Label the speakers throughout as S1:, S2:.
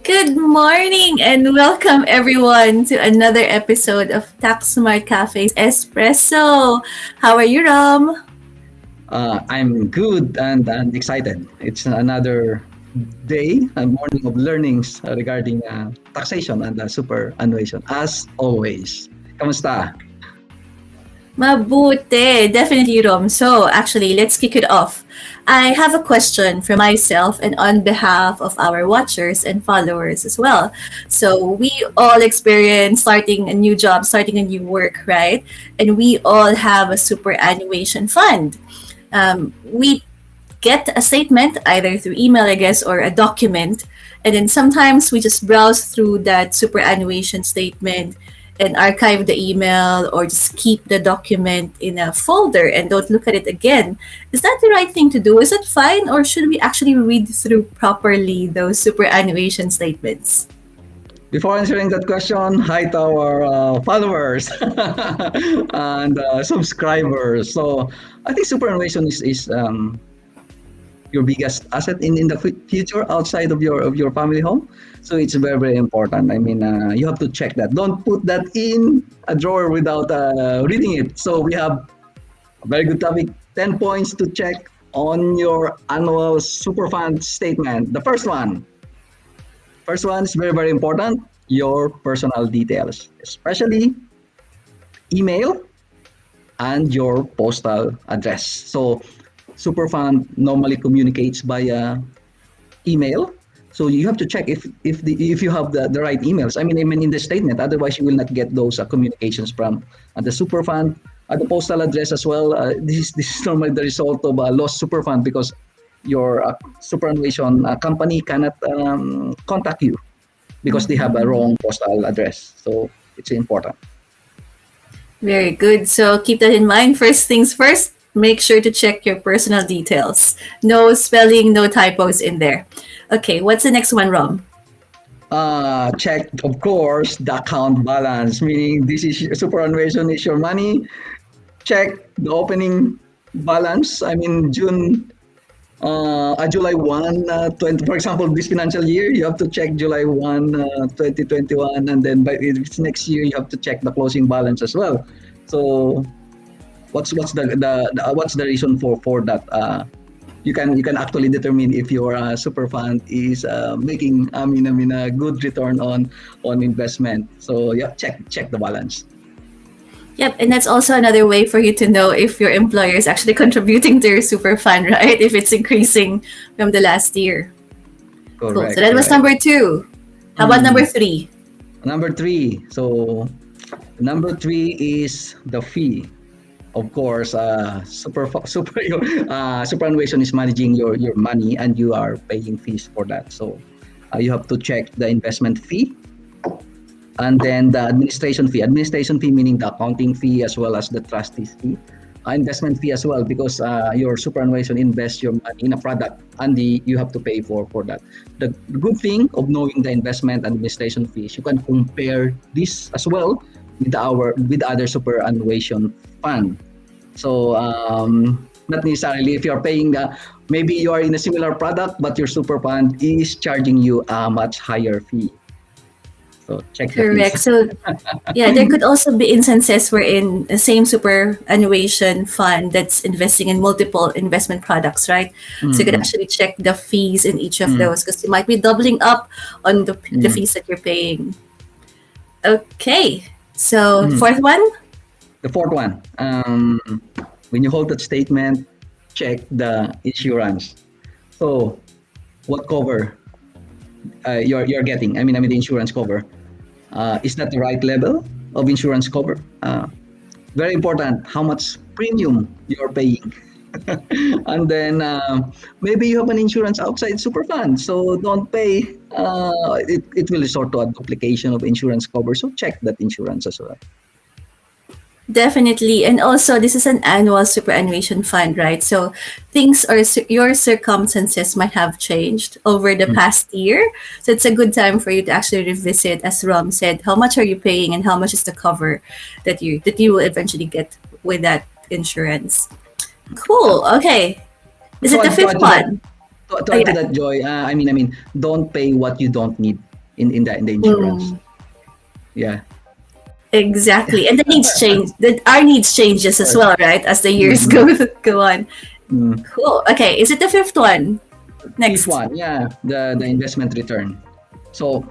S1: Good morning and welcome everyone to another episode of Taxsmart Cafe's Espresso. How are you, Rom?
S2: I'm good and excited. It's another day, a morning of learnings regarding taxation and superannuation, as always. Kamusta?
S1: Mabuti, definitely, Rom. So, actually, let's kick it off. I have a question for myself and on behalf of our watchers and followers as well. So, we all experience starting a new job, starting a new work, right? And we all have a superannuation fund. We get a statement either through email, I guess, or a document. And then sometimes we just browse through that superannuation statement and archive the email or just keep the document in a folder and don't look at it again. Is that the right thing to do? Is it fine? Or should we actually read through properly those superannuation statements?
S2: Before answering that question, hi to our followers and subscribers. So I think superannuation is your biggest asset in the future outside of your family home. So it's very very important. I mean, you have to check that. Don't put that in a drawer without reading it. So we have a very good topic. 10 points to check on your annual super fund statement. The first one is very very important. Your personal details, especially email and your postal address. So Superfund normally communicates via email. So you have to check if you have the right emails. I mean in the statement. Otherwise, you will not get those communications from the Superfund, the postal address as well. This is normally the result of a lost Superfund because your superannuation company cannot contact you because they have a wrong postal address. So it's important.
S1: Very good. So keep that in mind. First things first, make sure to check your personal details. No spelling, no typos in there. Okay, what's the next one, Rom?
S2: Check, of course, the account balance, meaning this is superannuation is your money. Check the opening balance. I mean, July 1, 20, for example, this financial year, you have to check July 1, 2021, and then by it's next year, you have to check the closing balance as well. So, what's the reason for that? You can actually determine if your super fund is making a good return on investment. So yeah, check the balance.
S1: Yep, and that's also another way for you to know if your employer is actually contributing to your super fund, right? If it's increasing from the last year. Cool. So
S2: Correct,
S1: that was
S2: correct.
S1: number two. How about number three?
S2: Number three. So number three is the fee. Of course, superannuation is managing your money and you are paying fees for that. So you have to check the investment fee and then the administration fee. Administration fee meaning the accounting fee as well as the trustees fee. Investment fee as well because your superannuation invests your money in a product and you have to pay for that. The good thing of knowing the investment and administration fees, you can compare this as well with other superannuation fund. So not necessarily if you're paying maybe you are in a similar product but your super fund is charging you a much higher fee. So check the
S1: Correct.
S2: fees.
S1: So yeah, there could also be instances wherein the same superannuation fund that's investing in multiple investment products, right? So you could
S2: Mm-mm.
S1: actually check the fees in each of
S2: Mm,
S1: those because you might be doubling up on the
S2: mm,
S1: fees that you're paying. Okay. So
S2: mm.
S1: fourth one?
S2: The fourth one, when you hold that statement, check the insurance. So what cover you're getting? I mean the insurance cover. Is that the right level of insurance cover? Very important. How much premium you're paying, and then maybe you have an insurance outside super fund, so don't pay. It will resort to a duplication of insurance cover. So check that insurance as well.
S1: Definitely. And also, this is an annual superannuation fund, right? So things or your circumstances might have changed over the
S2: Mm.
S1: past year. So it's a good time for you to actually revisit, as Rom said, how much are you paying and how much is the cover that you will eventually get with that insurance. Cool. Okay. Is
S2: To
S1: it the
S2: add, to
S1: fifth
S2: add to that,
S1: one?
S2: to
S1: Oh,
S2: add to
S1: yeah.
S2: that, Joy. I mean, don't pay what you don't need. in the insurance.
S1: Mm,
S2: Yeah.
S1: exactly. And the needs change. Our needs changes as
S2: Right.
S1: well, right? As the years
S2: Mhm.
S1: go on.
S2: Mm.
S1: Cool. Okay. Is it the fifth one?
S2: Fifth
S1: Next.
S2: one, yeah, the investment return. So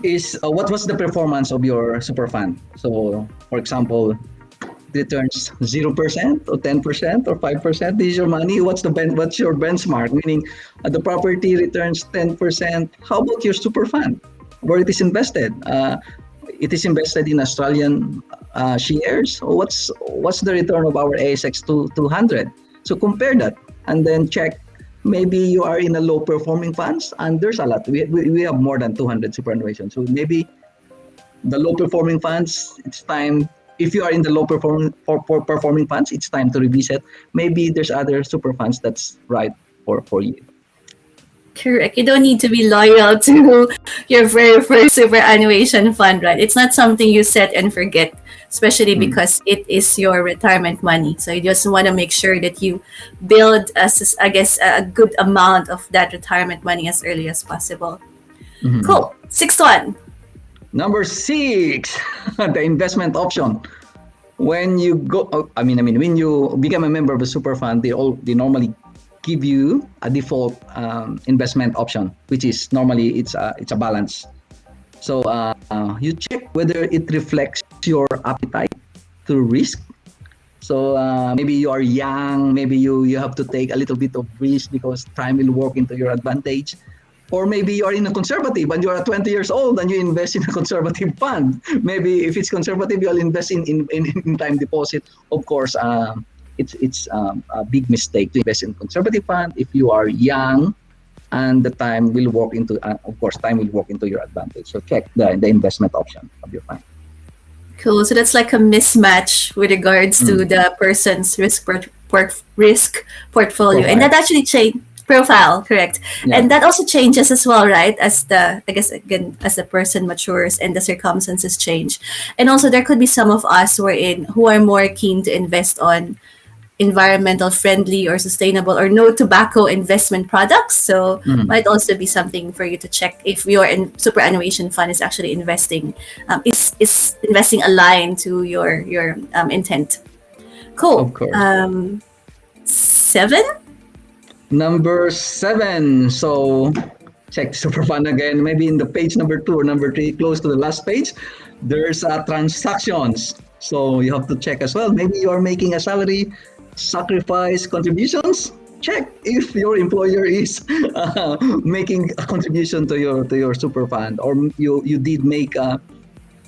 S2: is what was the performance of your super fund? So for example, returns 0% or 10% or 5%. This is your money. What's your benchmark? Meaning, the property returns 10%. How about your super fund, where it is invested? It is invested in Australian shares. What's the return of our ASX 200? So compare that and then check. Maybe you are in a low performing funds, and there's a lot. We have more than 200 superannuation. So maybe the low performing funds, it's time. If you are in the low performing funds, it's time to revisit. Maybe there's other super funds that's right for you.
S1: Correct. You don't need to be loyal to your very first superannuation fund, right? It's not something you set and forget, especially
S2: Mm.
S1: because it is your retirement money. So you just want to make sure that you build, I guess, a good amount of that retirement money as early as possible.
S2: Mhm.
S1: Cool. Sixth one.
S2: Number six, the investment option. When you go, when you become a member of a super fund, they normally give you a default investment option, which is normally it's a balance. So you check whether it reflects your appetite to risk. So maybe you are young, maybe you have to take a little bit of risk because time will work into your advantage. Or maybe you are in a conservative and you are 20 years old and you invest in a conservative fund. Maybe if it's conservative, you'll invest in time deposit. Of course, it's a big mistake to invest in conservative fund if you are young, and the time will work into, of course, time will work into your advantage. So check the investment option of your fund.
S1: Cool. So that's like a mismatch with regards to
S2: Mm.
S1: the person's risk portfolio, and that
S2: Profile.
S1: actually change profile, correct?
S2: Yeah.
S1: And that also changes as well, right? As the, I guess, again, as the person matures and the circumstances change, and also there could be some of us who are more keen to invest on environmental friendly or sustainable or no tobacco investment products. So
S2: Mm.
S1: might also be something for you to check if your superannuation fund is actually investing, is investing aligned to your intent. Cool.
S2: Of course.
S1: Seven.
S2: Number seven. So check super fun again. Maybe in the page number two or number three, close to the last page, there's transactions. So you have to check as well. Maybe you are making a salary sacrifice contributions. Check if your employer is making a contribution to your super fund, or you did make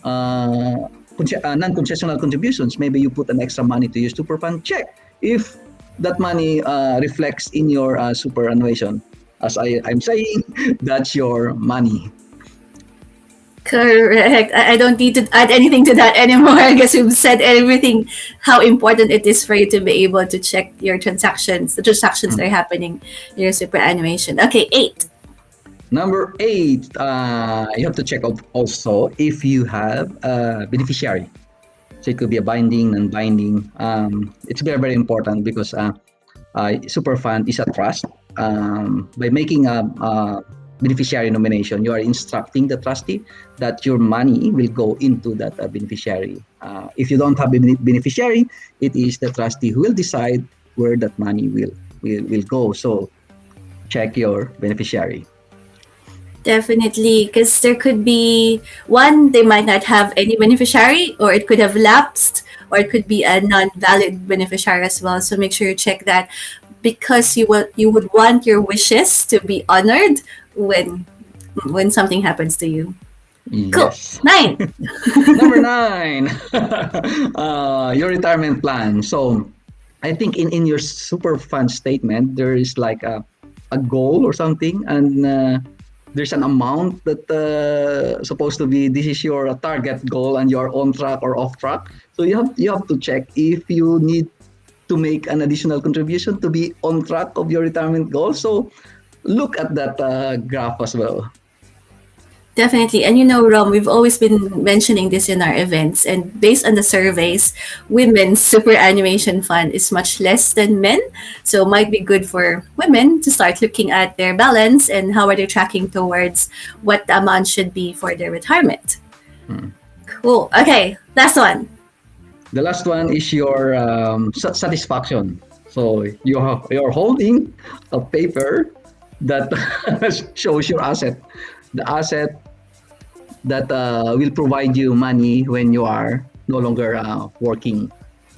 S2: non-concessional contributions. Maybe you put an extra money to your super fund. Check if that money reflects in your superannuation. As I'm saying, that's your money.
S1: Correct. I don't need to add anything to that anymore. I guess we've said everything, how important it is for you to be able to check your transactions, the transactions that are happening in your superannuation. Okay, eight.
S2: Number eight, you have to check out also if you have a beneficiary. So it could be a binding, non-binding. It's very, very important because super fund is a trust. By making a beneficiary nomination, you are instructing the trustee that your money will go into that beneficiary. If you don't have a beneficiary, it is the trustee who will decide where that money will go. So check your beneficiary.
S1: Definitely, because there could be one, they might not have any beneficiary, or it could have lapsed, or it could be a non-valid beneficiary as well. So make sure you check that, because you would want your wishes to be honored when something happens to you. Cool.
S2: Yes.
S1: Nine.
S2: Number nine, your retirement plan. So I think in your super fund statement, there is like a goal or something, and there's an amount that supposed to be, this is your target goal and you're on track or off track. So you have to check if you need to make an additional contribution to be on track of your retirement goal. So look at that graph as well.
S1: Definitely. And you know, Rom, we've always been mentioning this in our events. And based on the surveys, women's superannuation fund is much less than men. So it might be good for women to start looking at their balance and how are they tracking towards what the amount should be for their retirement.
S2: Hmm.
S1: Cool. Okay, last one.
S2: The last one is your satisfaction. So you're holding a paper that shows your asset, the asset that will provide you money when you are no longer working.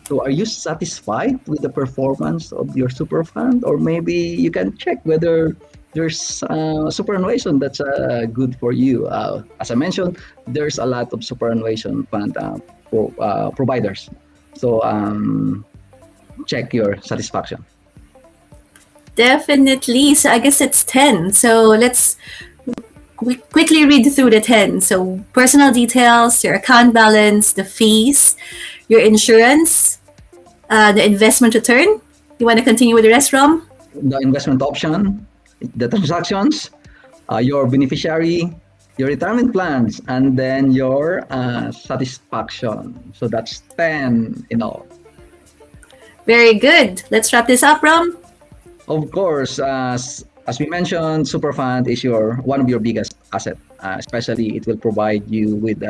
S2: So are you satisfied with the performance of your super fund, or maybe you can check whether there's superannuation that's good for you. As I mentioned, there's a lot of superannuation fund providers. So check your satisfaction.
S1: Definitely. So I guess it's 10. So let's quickly read through the 10. So personal details, your account balance, the fees, your insurance, the investment return. You want to continue with the rest, Rom?
S2: The investment option, the transactions, your beneficiary, your retirement plans, and then your satisfaction. So that's 10 in all.
S1: Very good. Let's wrap this up, Rom.
S2: Of course, as we mentioned, Superfund is your one of your biggest asset. Especially, it will provide you with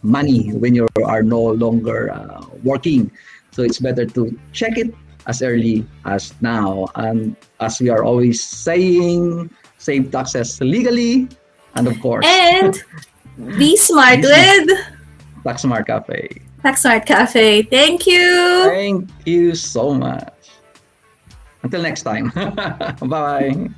S2: money when you are no longer working. So it's better to check it as early as now. And as we are always saying, save taxes legally, and of course,
S1: And be smart
S2: this is
S1: with
S2: Taxsmart Cafe.
S1: Taxsmart Cafe. Thank you.
S2: Thank you so much. Until next time. Bye.